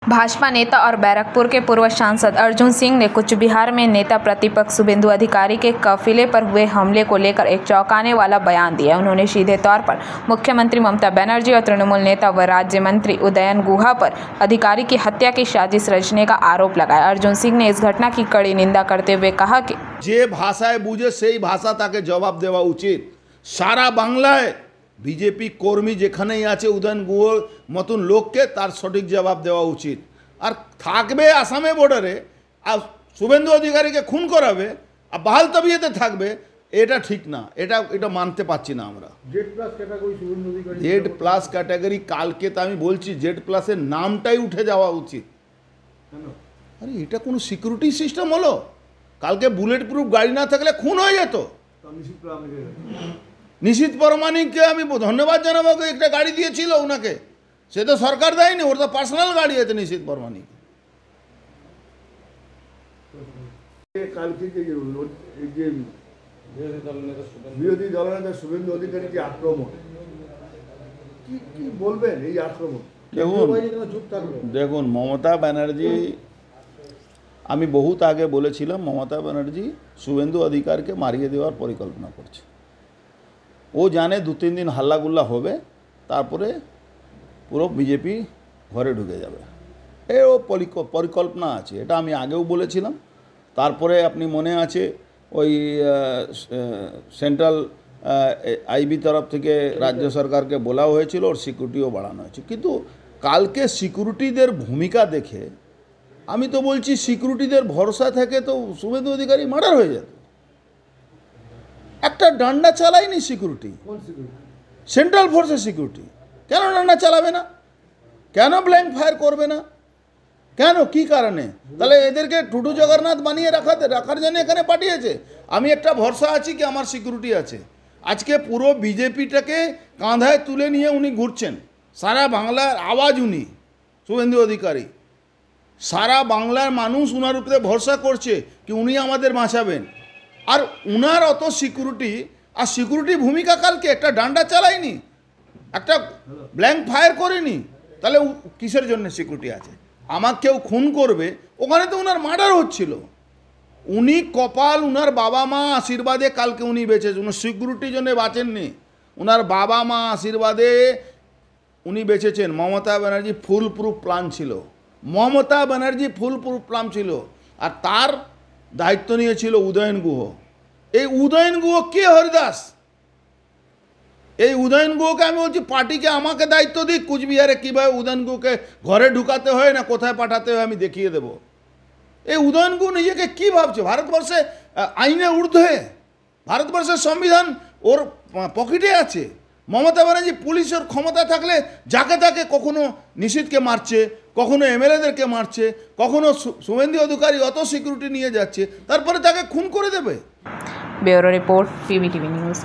भाजपा नेता और बैरकपुर के पूर्व सांसद अर्जुन सिंह ने कुछ बिहार में नेता प्रतिपक्ष शुभेंदु अधिकारी के काफिले पर हुए हमले को लेकर एक चौंकाने वाला बयान दिया। उन्होंने सीधे तौर पर मुख्यमंत्री ममता बनर्जी और तृणमूल नेता व राज्य मंत्री उदयन गुहा पर अधिकारी की हत्या की साजिश रचने का आरोप लगाया। अर्जुन सिंह ने इस घटना की कड़ी निंदा करते हुए कहा कि जे भाषाय बुझे सेई भाषा ताके जवाब देवा उचित। सारा बांग्लाय बीजेपी कर्मी जेखानेই আছে উদয়ন গুহর মতন লোককে তার সঠিক জবাব দেওয়া উচিত। আর থাকবে আসামে বর্ডারে আর শুভেন্দু অধিকারীকে খুন করাবে আর বাহাল তবিয়তে থাকবে, এটা ঠিক না। এটা মানতে পারছি না আমরা। জেড প্লাস ক্যাটাগরি কালকে তো আমি বলছি জেড প্লাসের নামটাই উঠে যাওয়া উচিত। আরে এটা কোনো সিকিউরিটি সিস্টেম হলো? কালকে বুলেট প্রুফ গাড়ি না থাকলে খুন হয়ে যেত। নিশীথ পরমাণিককে আমি ধন্যবাদ জানাবো, একটা গাড়ি দিয়েছিল ওনাকে, সে তো সরকার দেয়নি, ওর তো পার্সোনাল গাড়ি আছে নিশীথ পরমাণিক। কালকে যে বিরোধী দলনেতা শুভেন্দু অধিকারী যে আক্রমণ, কি বলবেন এই আক্রমণ? দেখুন মমতা ব্যানার্জি, আমি বহুত আগে বলেছিলাম মমতা ব্যানার্জি শুভেন্দু অধিকারকে মারিয়ে দেওয়ার পরিকল্পনা করছে। ও জানে 2-3 দিন হাল্লাগুল্লা হবে, তারপরে পুরো বিজেপি ঘরে ঢুকে যাবে। ও পরিকল্পনা আছে, এটা আমি আগেও বলেছিলাম। তারপরে আপনি মনে আছে ওই সেন্ট্রাল আইবি তরফ থেকে রাজ্য সরকারকে বলা হয়েছিল, ওর সিকিউরিটিও বাড়ানো হয়েছে। কিন্তু কালকে সিকিউরিটিদের ভূমিকা দেখে আমি তো বলছি সিকিউরিটিদের ভরসা থেকে তো শুভেন্দু অধিকারী মার্ডার হয়ে যেত। একটা ডান্ডা চালায়নি সিকিউরিটি, সেন্ট্রাল ফোর্সের সিকিউরিটি। কেন ডান্ডা চালাবে না? কেন ব্ল্যাঙ্ক ফায়ার করবে না? কেন, কি কারণে? তাহলে এদেরকে টুটু জগন্নাথ বানিয়ে রাখার জন্য এখানে পাঠিয়েছে। আমি একটা ভরসা আছি কি আমার সিকিউরিটি আছে। আজকে পুরো বিজেপিটাকে কাঁধায় তুলে নিয়ে উনি ঘুরছেন। সারা বাংলার আওয়াজ উনি, শুভেন্দু অধিকারী। সারা বাংলার মানুষ উনার উপরে ভরসা করছে কি উনি আমাদের বাঁচাবেন। আর উনার অত সিকিউরিটি, আর সিকিউরিটি ভূমিকা কালকে একটা ডান্ডা চালায়নি, একটা ব্ল্যাঙ্ক ফায়ার করেনি। তাহলে কিসের জন্য সিকিউরিটি আছে? আমাকে কেউ খুন করবে, ওখানে তো উনার মার্ডার হচ্ছিল। উনি কপাল, উনার বাবা মা আশীর্বাদে কালকে উনি বেঁচেছে। উনি সিকিউরিটির জন্য বাঁচেননি, উনার বাবা মা আশীর্বাদে উনি বেঁচেছেন। Mamata Banerjee full proof plan ছিল, Mamata Banerjee full proof plan ছিল। আর তার দায়িত্ব নিয়েছিল উদয়ন গুহ। এই উদয়ন গুহ কে? হরিদাস। এই উদয়ন গুহকে আমি বলছি পার্টিকে আমাকে দায়িত্ব দিক, কুচবিহারে কীভাবে উদয়ন গুহকে ঘরে ঢুকাতে হয় না কোথায় পাঠাতে হয় আমি দেখিয়ে দেব। এই উদয়ন গুহ নিজেকে কী ভাবছে? ভারতবর্ষে আইনের ঊর্ধ্বে, ভারতবর্ষের সংবিধান ওর পকেটে আছে। মমতা ব্যানার্জি পুলিশের ক্ষমতা থাকলে যাকে তাকে কখনো নিশীথকে মারছে, কখনো এমএলএদেরকে মারছে, কখনো শুভেন্দু অধিকারী অত সিকিউরিটি নিয়ে যাচ্ছে, তারপরে তাকে খুন করে দেবে। Bureau report, PBTV news.